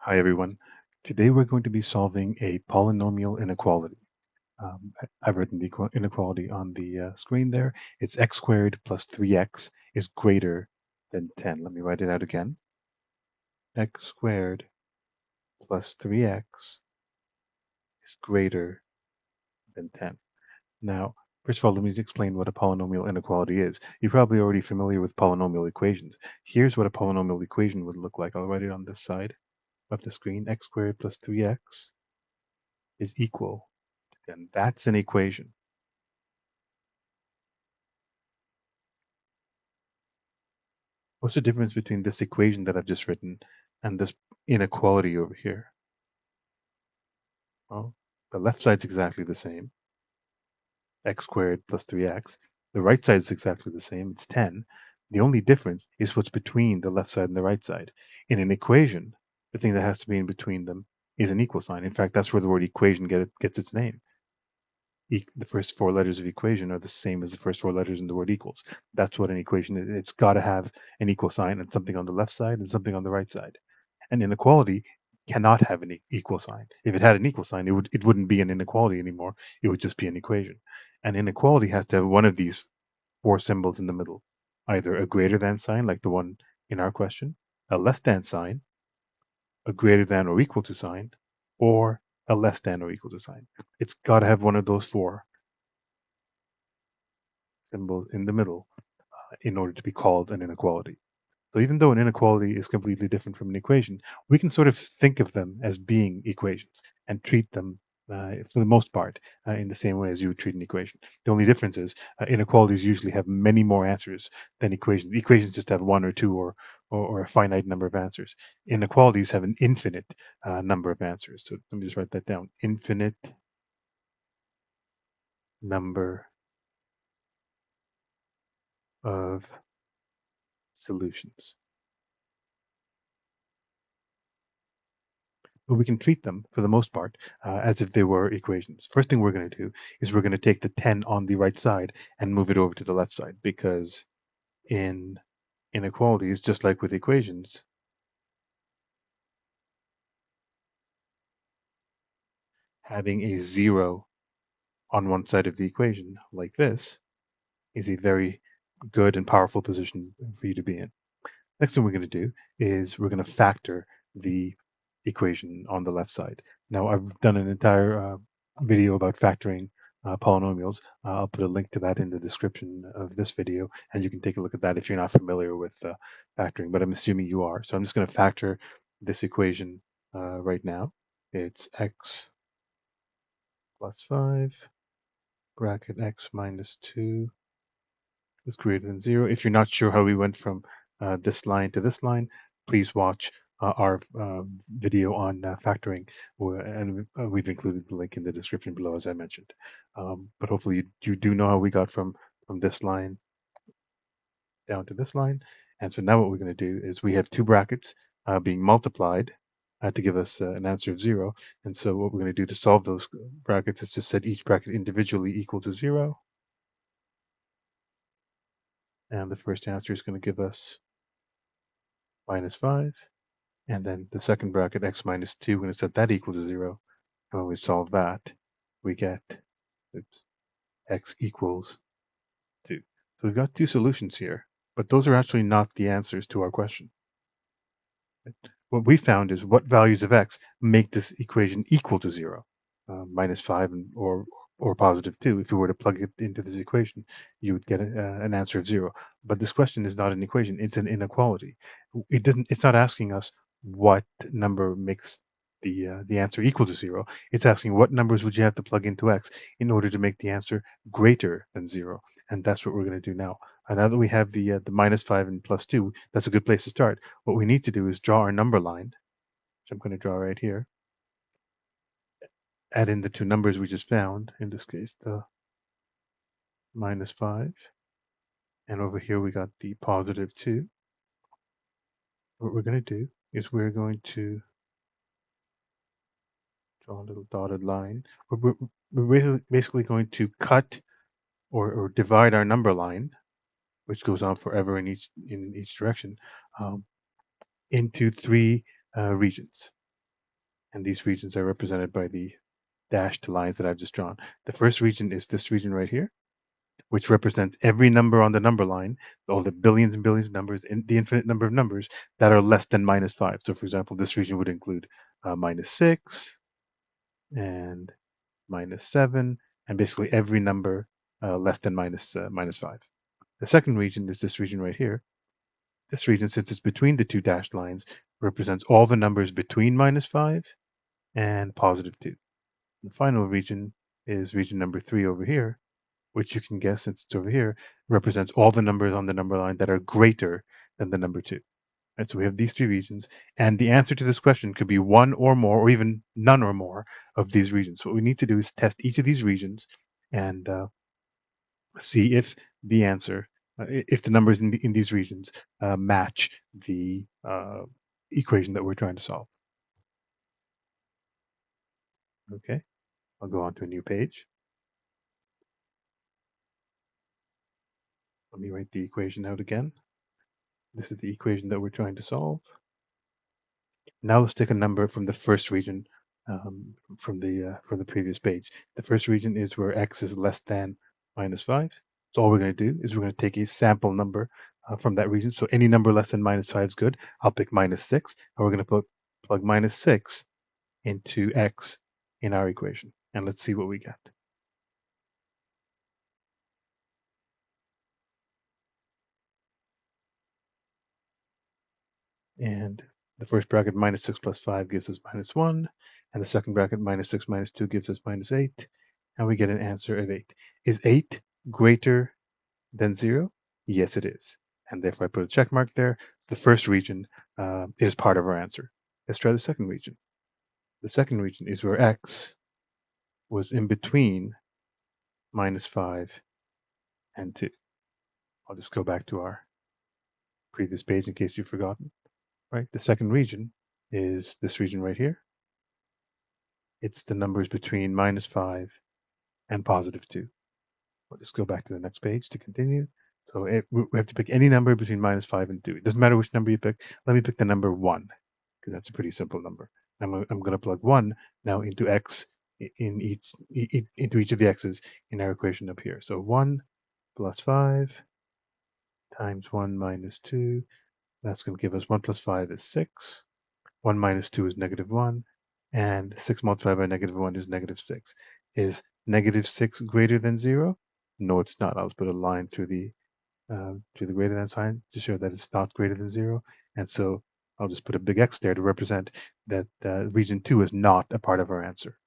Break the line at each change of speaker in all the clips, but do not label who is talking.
Hi everyone. Today we're going to be solving a polynomial inequality. I've written the inequality on the screen there. It's x squared plus 3x is greater than 10. Let me write it out again. X squared plus 3x is greater than 10. Now, first of all, let me explain what a polynomial inequality is. You're probably already familiar with polynomial equations. Here's what a polynomial equation would look like. I'll write it on this side of the screen. X squared plus 3x is equal to 10. That's an equation. What's the difference between this equation that I've just written and this inequality over here? Well, the left side's exactly the same, x squared plus 3x. The right side is exactly the same, it's 10. The only difference is what's between the left side and the right side. In an equation, the thing that has to be in between them is an equal sign. In fact, that's where the word equation gets its name. The first four letters of equation are the same as the first four letters in the word equals. That's what an equation is. It's got to have an equal sign and something on the left side and something on the right side. An inequality cannot have an equal sign. If it had an equal sign, it wouldn't be an inequality anymore. It would just be an equation. An inequality has to have one of these four symbols in the middle, either a greater than sign, like the one in our question, a less than sign, a greater than or equal to sign, or a less than or equal to sign. It's got to have one of those four symbols in the middle in order to be called an inequality. So even though an inequality is completely different from an equation, we can sort of think of them as being equations and treat them, for the most part, in the same way as you would treat an equation. The only difference is inequalities usually have many more answers than equations. Equations just have one or two or a finite number of answers. Inequalities have an infinite number of answers. So let me just write that down. Infinite number of solutions. But we can treat them, for the most part, as if they were equations. First thing we're going to do is we're going to take the 10 on the right side and move it over to the left side, because in inequalities, just like with equations, having a 0 on one side of the equation, like this, is a very good and powerful position for you to be in. Next thing we're going to do is we're going to factor the equation on the left side. Now, I've done an entire video about factoring polynomials. I'll put a link to that in the description of this video, and you can take a look at that if you're not familiar with factoring, but I'm assuming you are. So I'm just going to factor this equation right now. It's x plus 5 bracket x minus 2 is greater than 0. If you're not sure how we went from this line to this line, please watch our video on factoring, and we've included the link in the description below, as I mentioned. But hopefully you do know how we got from this line down to this line. And so now what we're going to do is we have two brackets being multiplied to give us an answer of 0. And so what we're going to do to solve those brackets is to set each bracket individually equal to 0. And the first answer is going to give us minus 5. And then the second bracket, x minus 2, we're going to set that equal to 0. And when we solve that, we get x equals 2. So we've got two solutions here, but those are actually not the answers to our question. What we found is what values of x make this equation equal to 0, minus 5 or positive 2. If you were to plug it into this equation, you would get an answer of 0. But this question is not an equation, it's an inequality. It's not asking us what number makes the answer equal to 0. It's asking what numbers would you have to plug into x in order to make the answer greater than 0. And that's what we're going to do now. And now that we have the minus 5 and plus 2, that's a good place to start. What we need to do is draw our number line, which I'm going to draw right here. Add in the two numbers we just found, in this case, the minus 5. And over here we got the positive 2. What we're going to do is we're going to draw a little dotted line. We're basically going to cut or divide our number line, which goes on forever in each direction, into three regions. And these regions are represented by the dashed lines that I've just drawn. The first region is this region right here, which represents every number on the number line, all the billions and billions of numbers, the infinite number of numbers that are less than -5. So for example, this region would include -6 and -7, and basically every number less than -5. The second region is this region right here. This region, since it's between the two dashed lines, represents all the numbers between -5 and +2. The final region is region number 3 over here, which you can guess, since it's over here, represents all the numbers on the number line that are greater than the number 2. And so we have these three regions, and the answer to this question could be one or more, or even none or more of these regions. What we need to do is test each of these regions and see if the answer, if the numbers in these regions match the equation that we're trying to solve. Okay, I'll go on to a new page. Let me write the equation out again. This is the equation that we're trying to solve. Now let's take a number from the first region from the previous page. The first region is where x is less than -5. So all we're going to do is we're going to take a sample number from that region. So any number less than -5 is good. I'll pick -6, and we're going to plug -6 into x in our equation. And let's see what we get. And the first bracket, -6 plus 5, gives us -1. And the second bracket, -6 minus 2, gives us -8. And we get an answer of 8. Is 8 greater than 0? Yes, it is. And therefore, I put a check mark there. The first region is part of our answer. Let's try the second region. The second region is where x was in between -5 and 2. I'll just go back to our previous page in case you've forgotten. Right? The second region is this region right here. It's the numbers between -5 and +2. We'll just go back to the next page to continue. So we have to pick any number between -5 and 2. It doesn't matter which number you pick. Let me pick the number 1, because that's a pretty simple number. I'm going to plug 1 now into x into each of the x's in our equation up here. So 1 plus 5 times 1 minus 2. That's going to give us 1 plus 5 is 6. 1 minus 2 is -1. And 6 multiplied by -1 is -6. Is -6 greater than 0? No, it's not. I'll just put a line through the greater than sign to show that it's not greater than 0. And so I'll just put a big X there to represent that region 2 is not a part of our answer.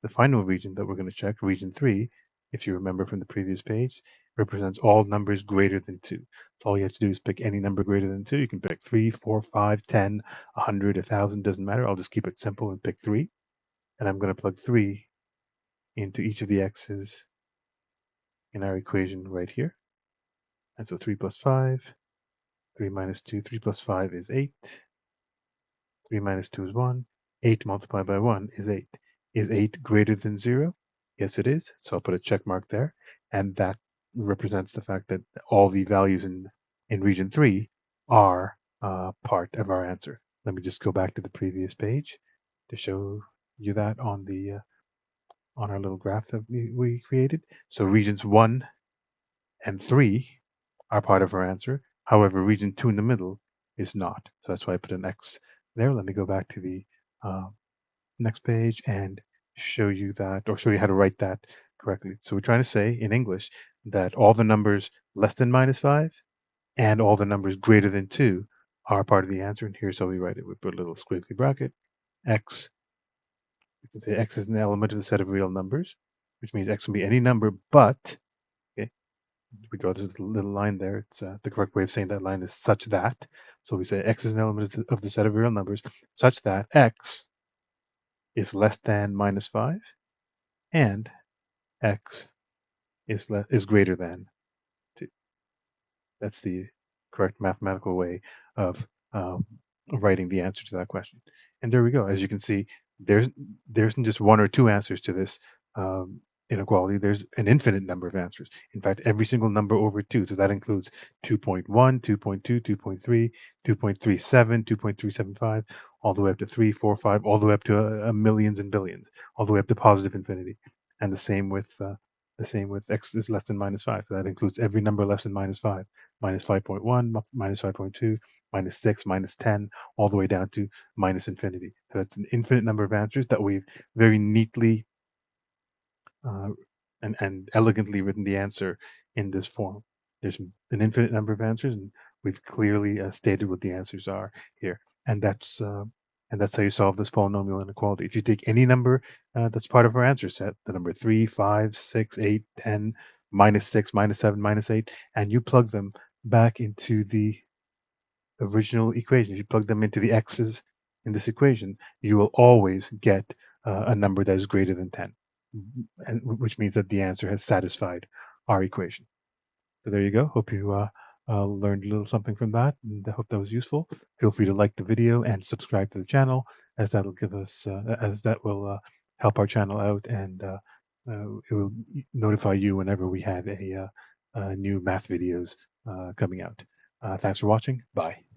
The final region that we're going to check, region 3, if you remember from the previous page, represents all numbers greater than 2. So all you have to do is pick any number greater than 2. You can pick 3, 4, 5, 10, 100, 1,000, doesn't matter. I'll just keep it simple and pick 3. And I'm going to plug 3 into each of the x's in our equation right here. And so 3 plus 5, 3 minus 2, 3 plus 5 is 8. 3 minus 2 is 1. 8 multiplied by 1 is 8. Is 8 greater than 0? Yes, it is. So I'll put a check mark there. And that represents the fact that all the values in region 3 are part of our answer. Let me just go back to the previous page to show you that on the on our little graph that we created. So regions 1 and 3 are part of our answer. However, region 2 in the middle is not. So that's why I put an X there. Let me go back to the next page and show you that, or show you how to write that correctly. So we're trying to say in English that all the numbers less than -5 and all the numbers greater than 2 are part of the answer. And here's how we write it. We put a little squiggly bracket. X, we can say X is an element of the set of real numbers, which means X can be any number, but, okay, we draw this little line there. It's the correct way of saying that line is such that. So we say X is an element of the set of real numbers such that X is less than -5 and X is greater than 2. That's the correct mathematical way of writing the answer to that question. And there we go. As you can see, there isn't just one or two answers to this inequality, there's an infinite number of answers. In fact, every single number over 2, so that includes 2.1, 2.2, 2.3, 2.37, 2.375, all the way up to 3, 4, 5, all the way up to millions and billions, all the way up to positive infinity. And the same with x is less than minus 5. So that includes every number less than minus 5, minus 5.1, minus 5.2, minus 6, minus 10, all the way down to minus infinity. So that's an infinite number of answers that we've very neatly uh, and elegantly written the answer in this form. There's an infinite number of answers, and we've clearly stated what the answers are here. And that's how you solve this polynomial inequality. If you take any number that's part of our answer set, the number 3, 5, 6, 8, 10, minus 6, minus 7, minus 8, and you plug them back into the original equation, if you plug them into the x's in this equation, you will always get a number that is greater than 10, and which means that the answer has satisfied our equation. So there you go. Hope you learned a little something from that, and I hope that was useful. Feel free to like the video and subscribe to the channel, as that'll give us, as that will help our channel out, and it will notify you whenever we have a new math videos coming out. Thanks for watching. Bye.